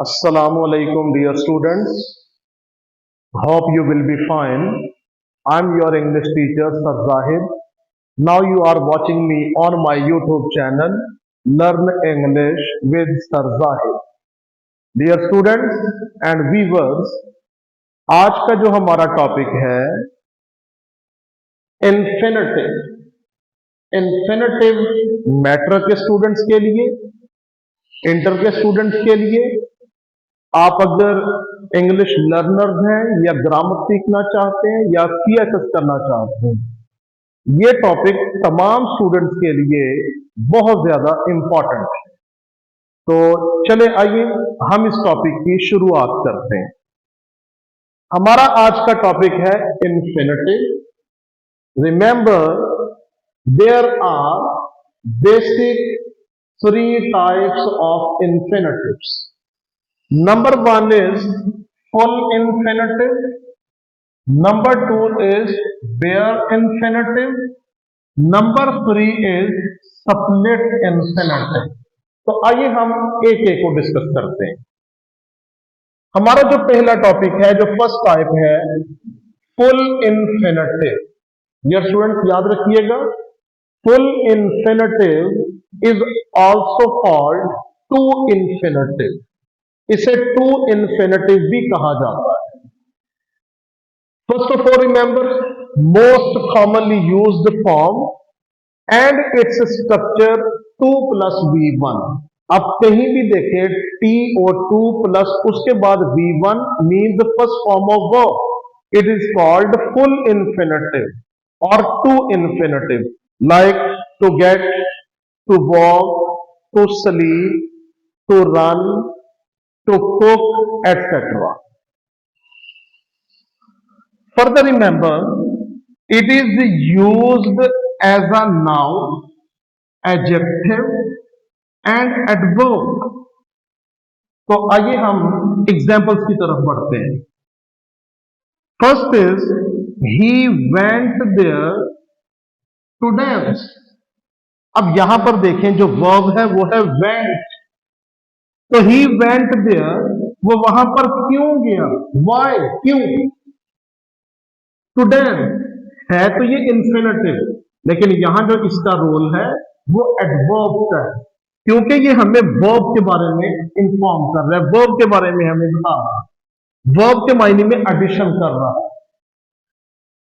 Assalamu alaikum, dear students. Hope you will be fine. I'm your English teacher, Sir Zahid. Now you are watching me on my YouTube channel, Learn English with Sir Zahid. Dear students and viewers, आज का जो हमारा topic है infinitive. Infinitive matric के students के लिए, inter के students के लिए, आप अगर इंग्लिश लर्नर्स हैं या ग्रामर सीखना चाहते हैं या सीएसएस करना चाहते हैं, ये टॉपिक तमाम स्टूडेंट्स के लिए बहुत ज्यादा इंपॉर्टेंट है। तो चले आइए हम इस टॉपिक की शुरुआत करते हैं। हमारा आज का टॉपिक है infinitive. Remember there are basic 3 types of infinitives. Number 1 is full infinitive. Number 2 is bare infinitive. Number 3 is split infinitive. तो आइए हम एक एक को डिस्कस करते हैं। हमारा जो पहला टॉपिक है, जो फर्स्ट टाइप है, फुल इन्फिनेटिव। डियर स्टूडेंट्स याद रखिएगा, full infinitive is also called to infinitive. इसे टू इन्फिनेटिव भी कहा जाता है। First of all remember most commonly used form and its structure 2 + V1। आप कहीं भी देखें T और 2 प्लस उसके बाद V1 means the first form of verb. It is called full infinitive और to infinitive, like to get, to walk, to sleep, to run, to cook, etc. Further remember, it is used as a noun, adjective and adverb. तो आइए हम examples की तरफ बढ़ते हैं। First is he went there to dance। अब यहां पर देखें जो वर्ब है वो है went। तो ही वेंट देयर, वो वहां पर क्यों गया? वाई, क्यों? टू डांस है तो ये इन्फिनेटिव, लेकिन यहां जो इसका रोल है वो एडवर्ब का है, क्योंकि ये हमें वर्ब के बारे में इंफॉर्म कर रहा है, वर्ब के बारे में हमें बता रहा है, वर्ब के मायने में एडिशन कर रहा है।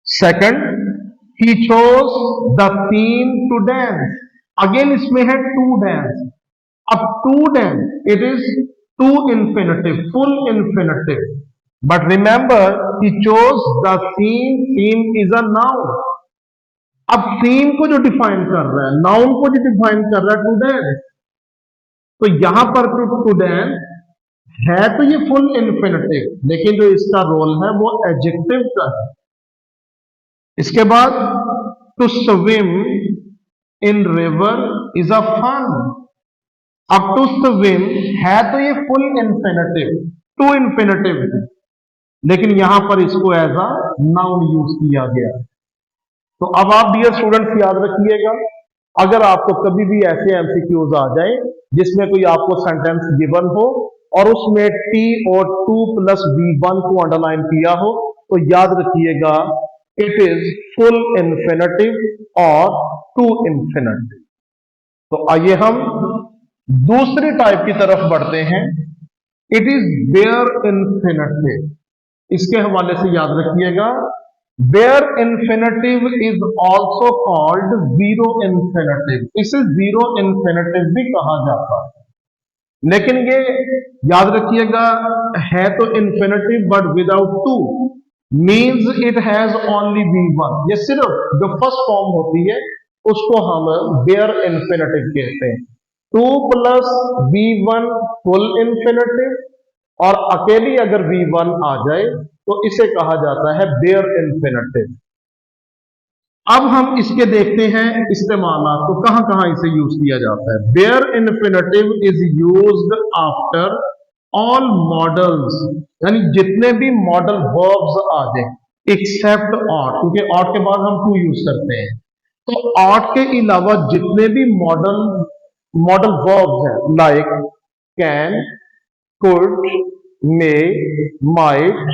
Second, he chose the theme to dance. Again इसमें है टू डांस। अब to dance, it is two infinitive, full infinitive. But remember, he chose the theme. Theme is a noun. अब theme को जो डिफाइन कर रहा है, noun को जो डिफाइन कर रहा है टू डांस, तो यहां पर टू डांस है तो ये फुल इन्फिनेटिव, लेकिन जो इसका रोल है वो एडजेक्टिव का है। इसके बाद to swim in river is a fun. अब टू स्विम है तो ये फुल इन्फिनेटिव, टू इन्फिनेटिव है, लेकिन यहां पर इसको एज अ नाउन यूज किया गया। तो अब आप डियर स्टूडेंट्स याद रखिएगा, अगर आपको कभी भी ऐसे एमसीक्यूज आ जाए जिसमें कोई आपको सेंटेंस गिवन हो और उसमें टी और 2 + V1 को अंडरलाइन किया हो, तो याद रखिएगा इट इज फुल इन्फिनेटिव और टू इन्फिनेटिव। तो आइए हम दूसरी टाइप की तरफ बढ़ते हैं। It is bare infinitive. इसके हवाले से याद रखिएगा, bare infinitive is also called zero infinitive. इसे जीरो इन्फिनेटिव भी कहा जाता है, लेकिन ये याद रखिएगा है तो infinitive but without to, means it has only V1। ये सिर्फ जो फर्स्ट फॉर्म होती है उसको हम बेयर इन्फिनेटिव कहते हैं। 2 + V1 फुल इन्फिनेटिव, और अकेली अगर V1 आ जाए तो इसे कहा जाता है बेयर इन्फिनेटिव। अब हम इसके देखते हैं इस्तेमाल, तो कहां कहां इसे यूज किया जाता है। Bare infinitive is used after all modals, यानी जितने भी मॉडल वर्ब्स आ जाए एक्सेप्ट ऑट, क्योंकि ऑट के बाद हम टू यूज करते हैं। तो ऑट के अलावा जितने भी मॉडल वर्ब्स हैं, like can, could, may, might,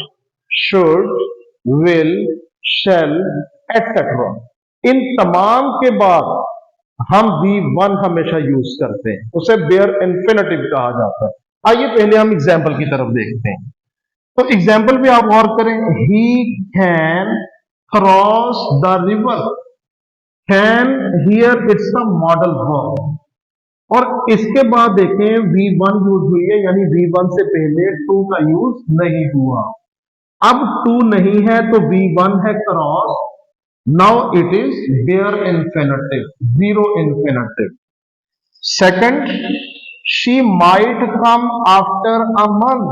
should, will, shall, etc. इन तमाम के बाद हम V1 हमेशा यूज करते हैं, उसे बेयर इन्फिनेटिव कहा जाता है। आइए पहले हम एग्जाम्पल की तरफ देखते हैं। तो एग्जाम्पल भी आप गौर करें, he can cross the river. Can hear it's the modal verb, और इसके बाद देखें V1 यूज हुई है, यानी V1 से पहले टू का यूज नहीं हुआ। अब टू नहीं है तो V1 है cross, now it is bare infinitive, zero infinitive. Second, she might come after a month.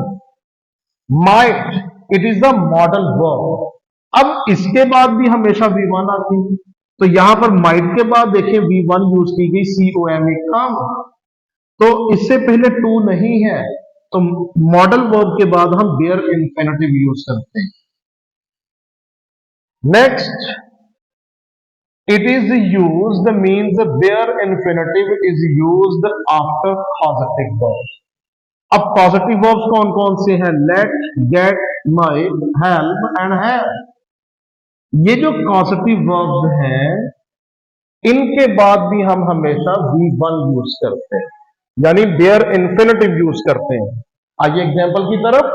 Might, it is the modal verb. अब इसके बाद भी हमेशा V1 आती है, तो यहां पर माइट के बाद देखिए V1 यूज की गई, COME कम, तो इससे पहले टू नहीं है, तो मॉडल वर्ब के बाद हम बेयर इन्फिनेटिव यूज करते हैं। Next, it is used means bare infinitive is used after positive verbs. अब पॉजिटिव वर्ब्स कौन कौन से हैं? Let, get, might, help and have. ये जो पॉजिटिव वर्ब्स हैं, इनके बाद भी हम हमेशा V1 यूज करते हैं, यानी बेयर इन्फिनेटिव यूज करते हैं। आइए एग्जांपल की तरफ,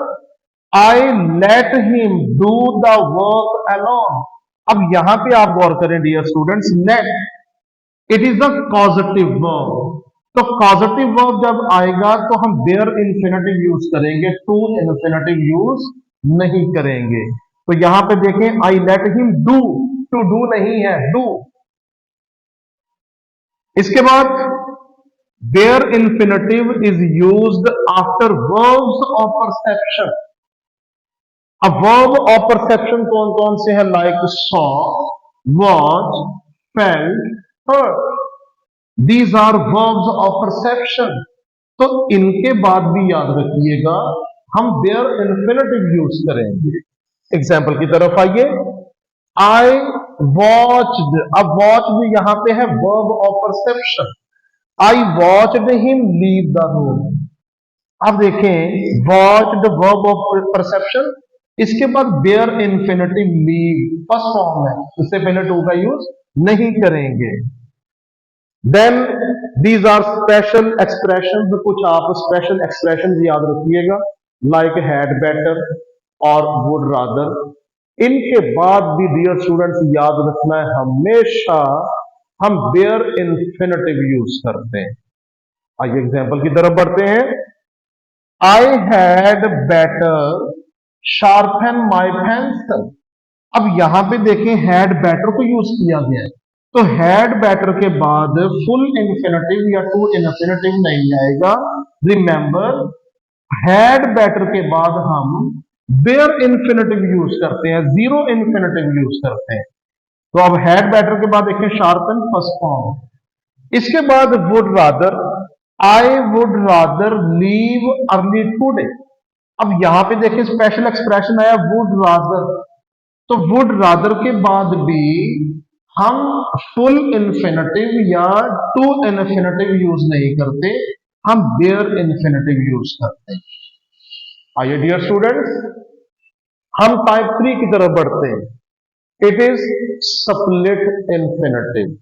I let him do the work alone. अब यहां पे आप गौर करें dear students, let, it is a positive verb, तो पॉजिटिव वर्ब जब आएगा तो हम बेयर इन्फिनेटिव यूज करेंगे, टू इन्फिनेटिव यूज नहीं करेंगे। तो यहां पे देखें, I let him do, to do नहीं है, डू। इसके बाद bare infinitive is used after verbs of perception. अब वर्ब ऑफ परसेप्शन कौन कौन से हैं? Like saw, watch, felt, heard. These are verbs of perception. तो इनके बाद भी याद रखिएगा हम बेयर इन्फिनेटिव यूज करेंगे। एग्जाम्पल की तरफ आइए, आई वॉच्ड। अब वॉच भी यहां पे है verb of perception. I watched him leave the room. अब देखें, वॉच्ड वर्ब ऑफ परसेप्शन, इसके बाद bare infinitive leave first form है, इससे पहले टू का यूज नहीं करेंगे। Then these are special expression. कुछ आप स्पेशल एक्सप्रेशन याद रखिएगा, लाइक हैड बेटर और वुड रादर। इनके बाद भी डियर स्टूडेंट्स याद रखना है, हमेशा हम बेयर इन्फिनेटिव यूज करते हैं। आइए एग्जाम्पल की तरफ बढ़ते हैं, I had better sharpen my pencil. अब यहां पे देखें हैड बेटर को यूज किया गया है, तो हैड बेटर के बाद फुल इन्फिनेटिव या टू इन्फिनेटिव नहीं आएगा। रिमेंबर, हैड बेटर के बाद हम बेयर इन्फिनेटिव यूज करते हैं, जीरो इन्फिनेटिव यूज करते हैं। तो अब हैड बेटर के बाद देखें शार्पन फर्स्ट फॉर्म। इसके बाद would rather, I would rather leave early today. अब यहां पे देखिए स्पेशल एक्सप्रेशन आया वुड रादर, तो वुड रादर के बाद भी हम फुल इन्फिनेटिव या टू इन्फिनेटिव यूज नहीं करते, हम बेयर इन्फिनेटिव यूज करते हैं। आइए डियर स्टूडेंट्स, हम टाइप 3 की तरफ बढ़ते हैं। It is split infinitive.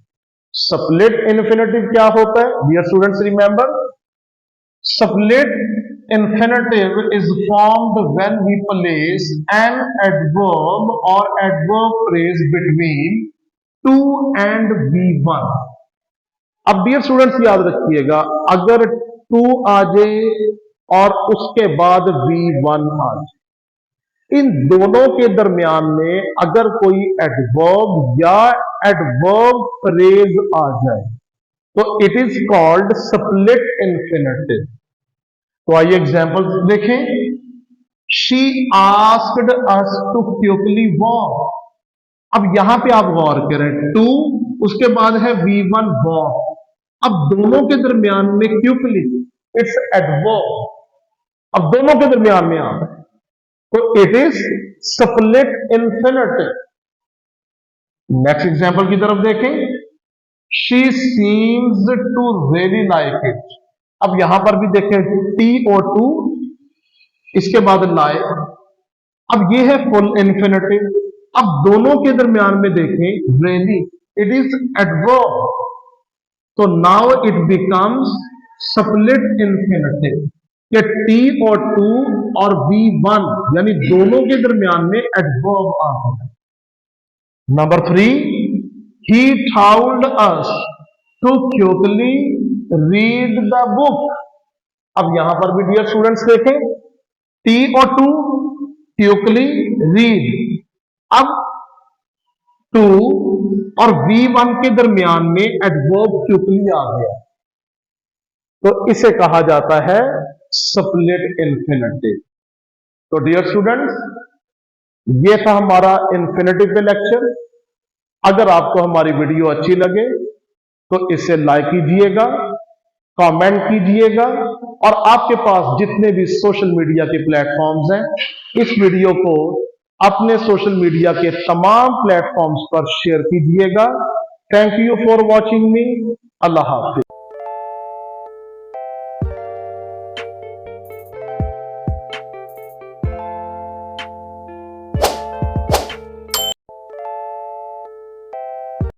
Split infinitive क्या होता है dear students? Remember, split infinitive is formed when we place an adverb or adverb phrase between to and V1। अब डियर स्टूडेंट्स याद रखिएगा, अगर टू आ जाए और उसके बाद V1 आ जाए, इन दोनों के दरमियान में अगर कोई एडवर्ब या एडवर्ब फ्रेज आ जाए तो it is called split infinitive. तो आइए एग्जाम्पल देखें, she asked us to quickly walk. अब यहां पे आप गौर करें, टू उसके बाद है V1 वॉक। अब दोनों के दरमियान में क्विकली, इट्स एडवर्ब, अब दोनों के दरमियान में आता है, तो it is split infinitive. Next example की तरफ देखें, she seems to really like it. अब यहां पर भी देखें, टी और टू इसके बाद लाइक। अब ये है फुल इन्फिनिटिव। अब दोनों के दरमियान में देखें, रियली इट इज एडवर्ब, तो now it becomes split infinitive कि टी और टू और वी वन यानी दोनों के दरमियान में एडवर्ब आ गया। Number 3, he told us to quickly read the book। अब यहां पर भी डियर स्टूडेंट्स देखें, टी और टू, क्विकली रीड। अब टू और V1 के दरमियान में एडवर्ब क्विकली आ गया, तो इसे कहा जाता है स्प्लिट इन्फिनिटिव। तो डियर स्टूडेंट्स, ये था हमारा इन्फिनिटिव पे लेक्चर। अगर आपको हमारी वीडियो अच्छी लगे तो इसे लाइक कीजिएगा, कमेंट कीजिएगा, और आपके पास जितने भी सोशल मीडिया के प्लेटफॉर्म्स हैं, इस वीडियो को अपने सोशल मीडिया के तमाम प्लेटफॉर्म्स पर शेयर कीजिएगा। Thank you for watching me. Allah Hafiz.